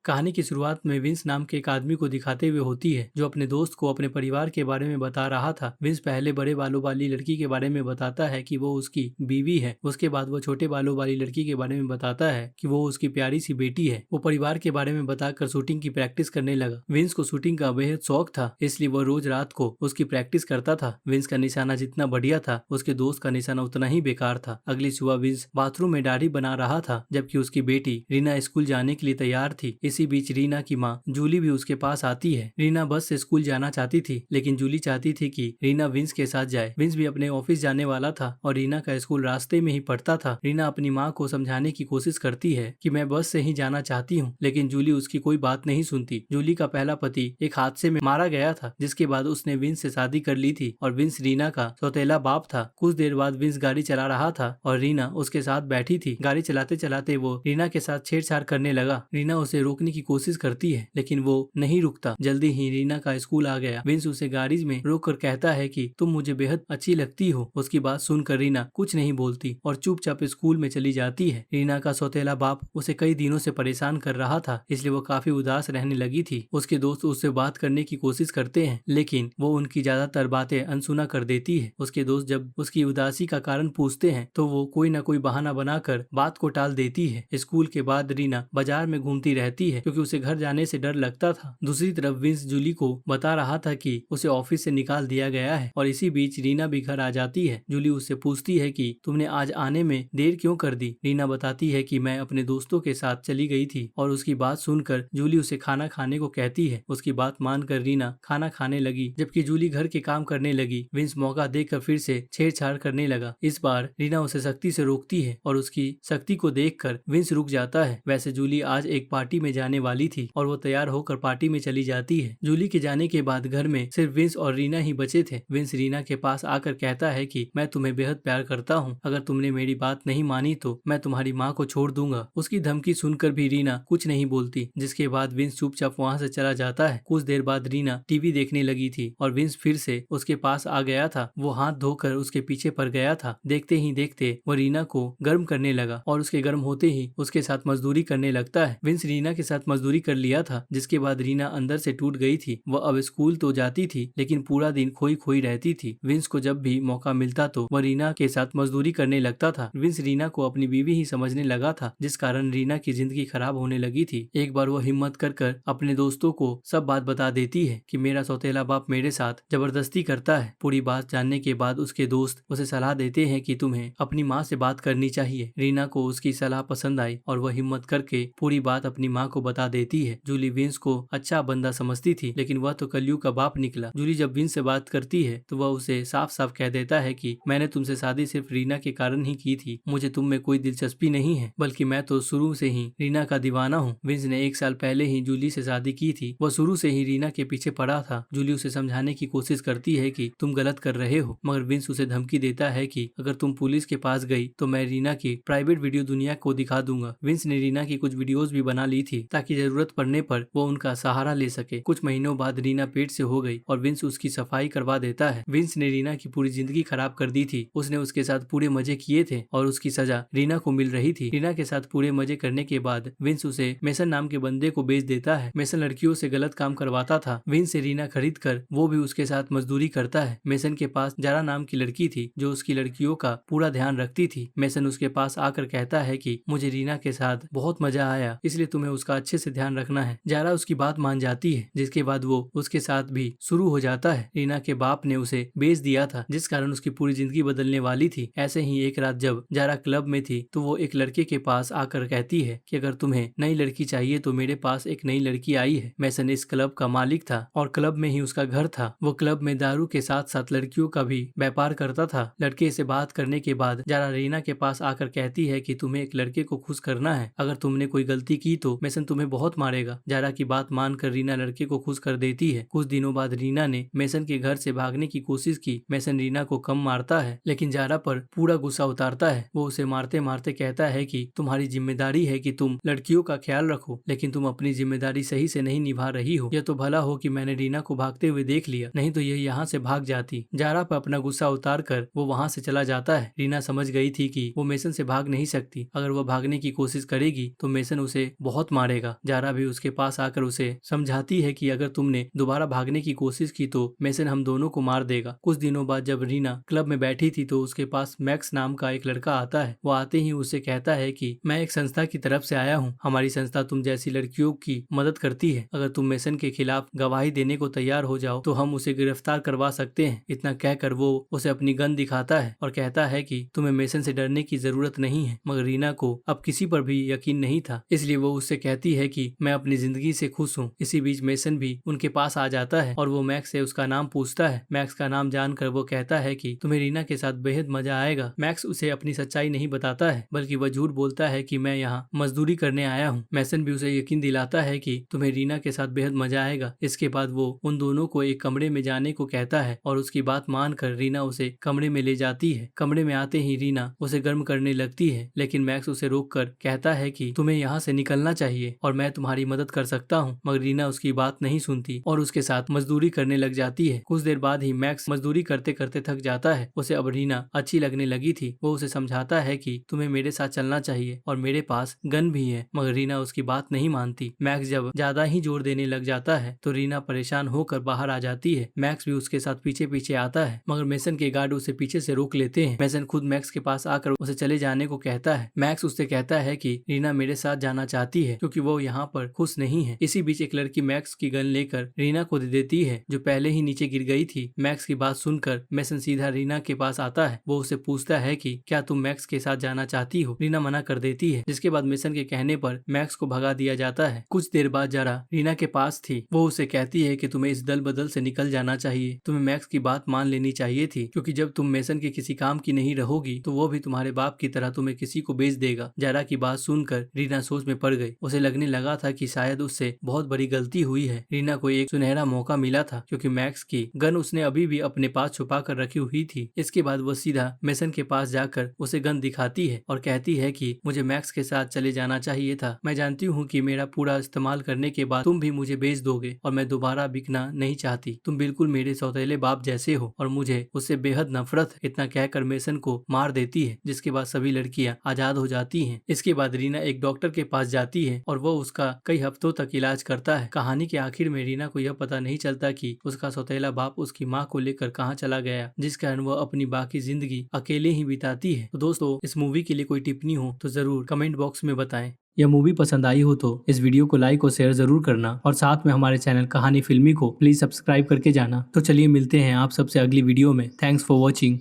कहानी की शुरुआत में विंस नाम के एक आदमी को दिखाते हुए होती है जो अपने दोस्त को अपने परिवार के बारे में बता रहा था। विंस पहले बड़े बालों वाली लड़की के बारे में बताता है कि वो उसकी बीवी है। उसके बाद वो छोटे बालों वाली लड़की के बारे में बताता है कि वो उसकी प्यारी सी बेटी है। वो परिवार के बारे में बताकर शूटिंग की प्रैक्टिस करने लगा। विंस को शूटिंग का बेहद शौक था, इसलिए वो रोज रात को उसकी प्रैक्टिस करता था। विंस का निशाना जितना बढ़िया था, उसके दोस्त का निशाना उतना ही बेकार था। अगली सुबह विंस बाथरूम में दाढ़ी बना रहा था, जबकि उसकी बेटी रीना स्कूल जाने के लिए तैयार थी। इसी बीच रीना की माँ जूली भी उसके पास आती है। रीना बस से स्कूल जाना चाहती थी, लेकिन जूली चाहती थी कि रीना विंस के साथ जाए। विंस भी अपने ऑफिस जाने वाला था और रीना का स्कूल रास्ते में ही पड़ता था। रीना अपनी माँ को समझाने की कोशिश करती है कि मैं बस से ही जाना चाहती हूँ, लेकिन जूली उसकी कोई बात नहीं सुनती। जूली का पहला पति एक हादसे में मारा गया था, जिसके बाद उसने विंस से शादी कर ली थी और विंस रीना का सौतेला बाप था। कुछ देर बाद विंस गाड़ी चला रहा था और रीना उसके साथ बैठी थी। गाड़ी चलाते चलाते वो रीना के साथ छेड़छाड़ करने लगा। रीना उसे रोकने की कोशिश करती है, लेकिन वो नहीं रुकता। जल्दी ही रीना का स्कूल आ गया। विंस उसे गाड़ी में रोककर कहता है कि तुम मुझे बेहद अच्छी लगती हो। उसकी बात सुनकर रीना कुछ नहीं बोलती और चुपचाप स्कूल में चली जाती है। रीना का सौतेला बाप उसे कई दिनों से परेशान कर रहा था, इसलिए वो काफी उदास रहने लगी थी। उसके दोस्त उससे बात करने की कोशिश करते हैं, लेकिन वो उनकी ज्यादातर बातें अनसुना कर देती है। उसके दोस्त जब उसकी उदासी का कारण पूछते हैं तो वो कोई न कोई बहाना बनाकर बात को टाल देती है। स्कूल के बाद रीना बाजार में घूमती रहती है, क्योंकि उसे घर जाने से डर लगता था। दूसरी तरफ विंस जूली को बता रहा था कि उसे ऑफिस से निकाल दिया गया है और इसी बीच रीना भी घर आ जाती है। जूली उससे पूछती है कि तुमने आज आने में देर क्यों कर दी। रीना बताती है कि मैं अपने दोस्तों के साथ चली गई थी और उसकी बात सुनकर जूली उसे खाना खाने को कहती है। उसकी बात मानकर रीना खाना खाने लगी, जबकि जूली घर के काम करने लगी। विंस मौका देखकर फिर से छेड़छाड़ करने लगा। इस बार रीना उसे सख्ती से रोकती है और उसकी सख्ती को देखकर विंस रुक जाता है। वैसे जूली आज एक पार्टी में जाने वाली थी और वो तैयार होकर पार्टी में चली जाती है। जूली के जाने के बाद घर में सिर्फ विंस और रीना ही बचे थे। विंस रीना के पास आकर कहता है कि मैं तुम्हें बेहद प्यार करता हूँ, अगर तुमने मेरी बात नहीं मानी तो मैं तुम्हारी माँ को छोड़ दूंगा। उसकी धमकी सुनकर भी रीना कुछ नहीं बोलती, जिसके बाद विंस चुपचाप वहाँ से चला जाता है। कुछ देर बाद रीना टीवी देखने लगी थी और विंस फिर से उसके पास आ गया था। वो हाथ धोकर उसके पीछे पड़ गया था। देखते ही देखते वो रीना को गर्म करने लगा और उसके गर्म होते ही उसके साथ मजदूरी करने लगता है। विंस रीना के साथ मजदूरी कर लिया था, जिसके बाद रीना अंदर से टूट गई थी। वह अब स्कूल तो जाती थी, लेकिन पूरा दिन खोई खोई रहती थी। विंस को जब भी मौका मिलता तो वह रीना के साथ मजदूरी करने लगता था। विंस रीना को अपनी बीवी ही समझने लगा था, जिस कारण रीना की जिंदगी खराब होने लगी थी। एक बार वो हिम्मत कर अपने दोस्तों को सब बात बता देती है कि मेरा सौतेला बाप मेरे साथ जबरदस्ती करता है। पूरी बात जानने के बाद उसके दोस्त उसे सलाह देते हैं कि तुम्हें अपनी माँ से बात करनी चाहिए। रीना को उसकी सलाह पसंद आई और वह हिम्मत करके पूरी बात अपनी माँ को बता देती है। जूली विंस को अच्छा बंदा समझती थी, लेकिन वह तो कलयुग का बाप निकला। जूली जब विंस से बात करती है तो वह उसे साफ साफ कह देता है कि मैंने तुमसे शादी सिर्फ रीना के कारण ही की थी। मुझे तुम में कोई दिलचस्पी नहीं है, बल्कि मैं तो शुरू से ही रीना का दीवाना हूँ। विंस ने 1 साल पहले ही जूली से शादी की थी। वह शुरू से ही रीना के पीछे पड़ा था। जूली उसे समझाने की कोशिश करती है कि तुम गलत कर रहे हो, मगर विंस उसे धमकी देता है कि अगर तुम पुलिस के पास गई तो मैं रीना की प्राइवेट वीडियो दुनिया को दिखा दूंगा। विंस ने रीना की कुछ वीडियोस भी बना ली थी, ताकि जरूरत पड़ने पर वो उनका सहारा ले सके। कुछ महीनों बाद रीना पेट से हो गई और विंस उसकी सफाई करवा देता है। विंस ने रीना की पूरी जिंदगी खराब कर दी थी। उसने उसके साथ पूरे मजे किए थे और उसकी सजा रीना को मिल रही थी। रीना के साथ पूरे मजे करने के बाद विंस उसे मेसन नाम के बंदे को बेच देता है। मेसन लड़कियों से गलत काम करवाता था। विंस से रीना खरीद कर वो भी उसके साथ मजदूरी करता है। मेसन के पास जारा नाम की लड़की थी, जो उसकी लड़कियों का पूरा ध्यान रखती थी। मेसन उसके पास आकर कहता है कि मुझे रीना के साथ बहुत मजा आया, इसलिए तुम्हें उसका अच्छे से ध्यान रखना है। जारा उसकी बात मान जाती है, जिसके बाद वो उसके साथ भी शुरू हो जाता है। रीना के बाप ने उसे बेच दिया था, जिस कारण उसकी पूरी जिंदगी बदलने वाली थी। ऐसे ही एक रात जब जारा क्लब में थी तो वो एक लड़के के पास आकर कहती है कि अगर तुम्हें नई लड़की चाहिए तो मेरे पास एक नई लड़की आई है। मेसन इस क्लब का मालिक था और क्लब में ही उसका घर था। वो क्लब में दारू के साथ साथ लड़कियों का भी व्यापार करता था। लड़के से बात करने के बाद जारा रीना के पास आकर कहती है कि तुम्हें एक लड़के को खुश करना है, अगर तुमने कोई गलती की तो मेसन तुम्हें बहुत मारेगा। जारा की बात मानकर रीना लड़के को खुश कर देती है। कुछ दिनों बाद रीना ने मेसन के घर से भागने की कोशिश की। मेसन रीना को कम मारता है, लेकिन जारा पर पूरा गुस्सा उतारता है। वो उसे मारते मारते कहता है कि तुम्हारी जिम्मेदारी है कि तुम लड़कियों का ख्याल रखो, लेकिन तुम अपनी जिम्मेदारी सही से नहीं निभा रही हो। यह तो भला हो कि मैंने रीना को भागते हुए देख लिया, नहीं तो यह यहाँ से भाग जाती। जारा पर अपना गुस्सा उतार कर वो वहाँ से चला जाता है। रीना समझ गई थी कि वो मेसन से भाग नहीं सकती। अगर वो भागने की कोशिश करेगी तो मेसन उसे बहुत मारेगा। रहेगा। जारा भी उसके पास आकर उसे समझाती है कि अगर तुमने दोबारा भागने की कोशिश की तो मेसन हम दोनों को मार देगा। कुछ दिनों बाद जब रीना क्लब में बैठी थी तो उसके पास मैक्स नाम का एक लड़का आता है। वो आते ही उससे कहता है कि मैं एक संस्था की तरफ से आया हूँ। हमारी संस्था तुम जैसी लड़कियों की मदद करती है। अगर तुम मेसन के खिलाफ गवाही देने को तैयार हो जाओ तो हम उसे गिरफ्तार करवा सकते हैं। इतना कहकर वो उसे अपनी गन दिखाता है और कहता है कि तुम्हें मेसन से डरने की जरूरत नहीं है। मगर रीना को अब किसी पर भी यकीन नहीं था, इसलिए वो उससे कहती है कि मैं अपनी जिंदगी से खुश हूँ। इसी बीच मेसन भी उनके पास आ जाता है और वो मैक्स से उसका नाम पूछता है। मैक्स का नाम जानकर वो कहता है कि तुम्हें रीना के साथ बेहद मजा आएगा। मैक्स उसे अपनी सच्चाई नहीं बताता है, बल्कि वह झूठ बोलता है कि मैं यहाँ मजदूरी करने आया हूँ। मेसन भी उसे यकीन दिलाता है कि तुम्हें रीना के साथ बेहद मजा आएगा। इसके बाद वो उन दोनों को एक कमरे में जाने को कहता है और उसकी बात मानकर रीना उसे कमरे में ले जाती है। कमरे में आते ही रीना उसे गर्म करने लगती है, लेकिन मैक्स उसे रोककर कहता है कि तुम्हें यहाँ से निकलना चाहिए और मैं तुम्हारी मदद कर सकता हूँ। मगर रीना उसकी बात नहीं सुनती और उसके साथ मजदूरी करने लग जाती है। कुछ देर बाद ही मैक्स मजदूरी करते करते थक जाता है। उसे अब रीना अच्छी लगने लगी थी। वो उसे समझाता है कि तुम्हें मेरे साथ चलना चाहिए और मेरे पास गन भी है, मगर रीना उसकी बात नहीं मानती। मैक्स जब ज्यादा ही जोर देने लग जाता है तो रीना परेशान होकर बाहर आ जाती है। मैक्स भी उसके साथ पीछे पीछे आता है, मगर मेसन के गार्ड उसे पीछे से रोक लेते हैं। मेसन खुद मैक्स के पास आकर उसे चले जाने को कहता है। मैक्स उससे कहता है कि रीना मेरे साथ जाना चाहती है क्योंकि वो यहाँ पर खुश नहीं है। इसी बीच एक लड़की मैक्स की गन लेकर रीना को दे देती है, जो पहले ही नीचे गिर गई थी। मैक्स की बात सुनकर मेसन सीधा रीना के पास आता है। वो उसे पूछता है कि क्या तुम मैक्स के साथ जाना चाहती हो। रीना मना कर देती है, जिसके बाद मेसन के कहने पर मैक्स को भगा दिया जाता है। कुछ देर बाद जारा रीना के पास थी। वो उसे कहती है कि तुम्हें इस दल बदल से निकल जाना चाहिए। तुम्हें मैक्स की बात मान लेनी चाहिए थी, क्योंकि जब तुम मेसन के किसी काम की नहीं रहोगी तो वो भी तुम्हारे बाप की तरह तुम्हें किसी को बेच देगा। जारा की बात सुनकर रीना सोच में पड़ गई। उसे लगने लगा था कि शायद उससे बहुत बड़ी गलती हुई है। रीना को एक सुनहरा मौका मिला था, क्योंकि मैक्स की गन उसने अभी भी अपने पास छुपा कर रखी हुई थी। इसके बाद वो सीधा मेसन के पास जाकर उसे गन दिखाती है और कहती है कि मुझे मैक्स के साथ चले जाना चाहिए था। मैं जानती हूँ कि मेरा पूरा इस्तेमाल करने के बाद तुम भी मुझे बेच दोगे और मैं दोबारा बिकना नहीं चाहती। तुम बिल्कुल मेरे सौतेले बाप जैसे हो और मुझे उससे बेहद नफरत है। इतना कहकर मेसन को मार देती है, जिसके बाद सभी लड़कियां आजाद हो जाती हैं। इसके बाद रीना एक डॉक्टर के पास जाती है और वो उसका कई हफ्तों तक इलाज करता है। कहानी के आखिर में रीना को यह पता नहीं चलता कि उसका सौतेला बाप उसकी माँ को लेकर कहाँ चला गया, जिस कारण वह अपनी बाकी जिंदगी अकेले ही बिताती है। तो दोस्तों, इस मूवी के लिए कोई टिप्पणी हो तो जरूर कमेंट बॉक्स में बताएं। यह मूवी पसंद आई हो तो इस वीडियो को लाइक और शेयर जरूर करना और साथ में हमारे चैनल कहानी फिल्मी को प्लीज सब्सक्राइब करके जाना। तो चलिए मिलते हैं आप सबसे अगली वीडियो में। Thanks for watching.